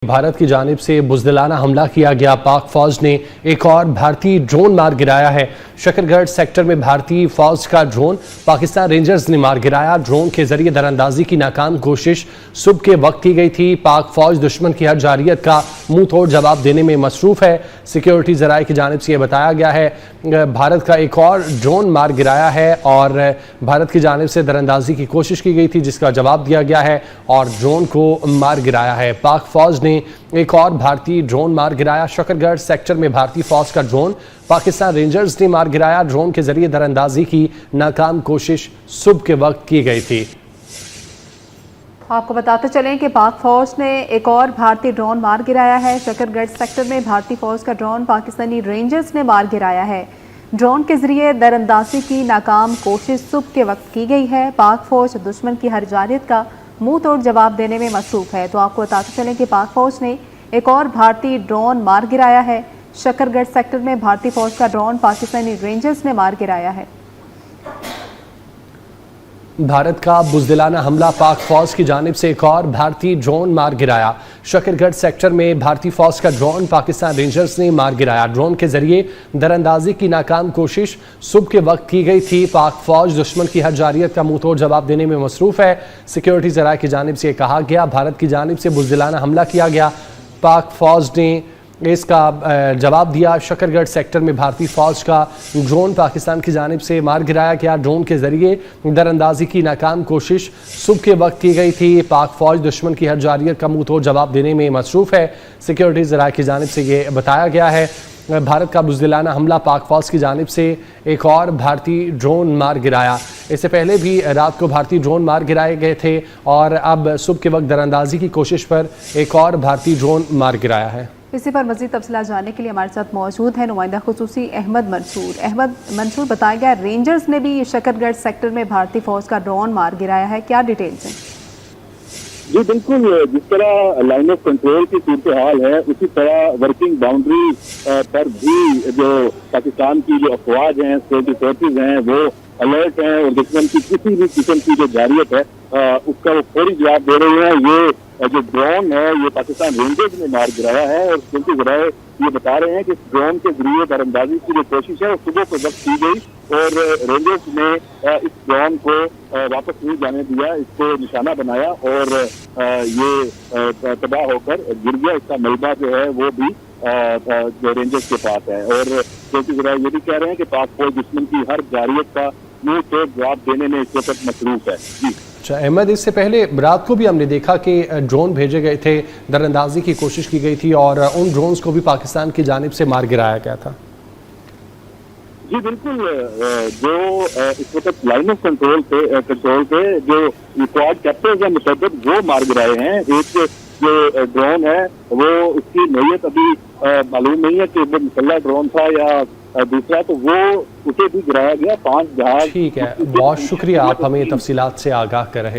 भारत की जानिब से बुज़दिलाना हमला किया गया। पाक फौज ने एक और भारतीय ड्रोन मार गिराया है। शकरगढ़ सेक्टर में भारतीय फौज का ड्रोन पाकिस्तान रेंजर्स ने मार गिराया। ड्रोन के जरिए दरअंदाजी की नाकाम कोशिश सुबह के वक्त की गई थी। पाक फौज दुश्मन की हर जारियत का मुंह तोड़ जवाब देने में मसरूफ है। सिक्योरिटी जराये की जानिब से यह बताया गया है भारत का एक और ड्रोन मार गिराया है और भारत की जानिब से दरअंदाजी की कोशिश की गई थी, जिसका जवाब दिया गया है और ड्रोन को मार गिराया है। पाक फौज ने एक और भारतीय ड्रोन मार गिराया। शकरगढ़ सेक्टर में भारतीय फौज का ड्रोन पाकिस्तान रेंजर्स ने मार गिराया। ड्रोन के जरिए दरअंदाजी की नाकाम कोशिश सुबह के वक्त की गई थी। आपको बताते चलें कि पाक फौज ने एक और भारतीय ड्रोन मार गिराया है। शकरगढ़ सेक्टर में भारतीय फौज का ड्रोन पाकिस्तानी रेंजर्स ने मार गिराया है। ड्रोन के जरिए दरअंदाजी की नाकाम कोशिश सुबह के वक्त की गई है। पाक फौज दुश्मन की हर जारियत का मुंह तोड़ जवाब देने में मसरूफ है। तो आपको बताते चलें कि पाक फौज ने एक और भारतीय ड्रोन मार गिराया है। शकरगढ़ सेक्टर में भारतीय फौज का ड्रोन पाकिस्तानी रेंजर्स ने मार गिराया है। भारत का बुज़दिलाना हमला, पाक फौज की जानिब से एक और भारतीय ड्रोन मार गिराया। शकरगढ़ सेक्टर में भारतीय फौज का ड्रोन पाकिस्तान रेंजर्स ने मार गिराया। ड्रोन के जरिए दरअंदाजी की नाकाम कोशिश सुबह के वक्त की गई थी। पाक फौज दुश्मन की हर जारियत का मुंह तोड़ जवाब देने में मसरूफ है। सिक्योरिटी जराये की जानिब से कहा गया भारत की जानिब से बुज़दिलाना हमला किया गया। पाक फौज ने इसका जवाब दिया। शकरगढ़ सेक्टर में भारतीय फौज का ड्रोन पाकिस्तान की जानिब से मार गिराया गया। ड्रोन के जरिए दरअंदाजी की नाकाम कोशिश सुबह के वक्त की गई थी। पाक फौज दुश्मन की हर जारियत का मुंह तोड़ जवाब देने में मसरूफ है। सिक्योरिटी ज़राये की जानिब से ये बताया गया है भारत का बुज़दिलाना हमला, पाक फौज की जानिब से एक और भारतीय ड्रोन मार गिराया। इससे पहले भी रात को भारतीय ड्रोन मार गिराए गए थे और अब सुबह के वक्त दरअंदाजी की कोशिश पर एक और भारतीय ड्रोन मार गिराया है। इसी पर मज़ीद तफसीलात जानने के लिए हमारे साथ मौजूद है नुमाइंदा खुसूसी अहमद मंसूर। अहमद मंसूर, बताया गया रेंजर्स ने भी शकरगढ़ सेक्टर में भारतीय फौज का ड्रोन मार गिराया है, क्या डिटेल्स हैं? जी बिल्कुल, जिस तरह लाइन ऑफ कंट्रोल की सूरत हाल है उसी तरह वर्किंग बाउंड्री पर भी जो पाकिस्तान की जो अफवाज हैं, सिक्योरिटी फोर्सेज हैं, वो अलर्ट हैं और दुश्मन की किसी भी किस्म की जो जारियत है उसका वो फौरी जवाब दे रहे हैं। ये जो ड्रोन है ये पाकिस्तान रेंजर्स ने मार गिराया है और क्योंकि जराए ये बता रहे हैं कि इस ड्रोन के जरिए दरअंदाजी की जो कोशिश है वो सुबह को वक्त की गई और रेंजर्स ने इस ड्रोन को वापस नहीं जाने दिया, इसको निशाना बनाया और ये तबाह होकर गिर गया। इसका मलबा जो है वो भी जो रेंजर्स के पास है और क्योंकि जराए ये भी कह रहे हैं कि पाक फौज दुश्मन की हर जारियत का मुंह तोड़ जवाब देने में इस वक्त मसरूफ है। जी अच्छा अहमद, इससे पहले रात को भी हमने देखा कि ड्रोन भेजे गए थे, दरअंदाजी की कोशिश की गई थी और उन ड्रोन्स को भी पाकिस्तान की जानिब से मार गिराया गया था। जी बिल्कुल, जो इस वक्त लाइन ऑफ कंट्रोल पे जो क्वाड कैप्टर्स हैं मुतअद्दिद वो मार गिराए हैं। एक जो ड्रोन है वो उसकी नोयत अभी मालूम नहीं है कि वो मुसल्लह ड्रोन था या दूसरा, तो वो उसे भी गिराया गया। 5 जहाज। ठीक है, बहुत शुक्रिया, आप हमें तफसीलात से आगाह कर रहे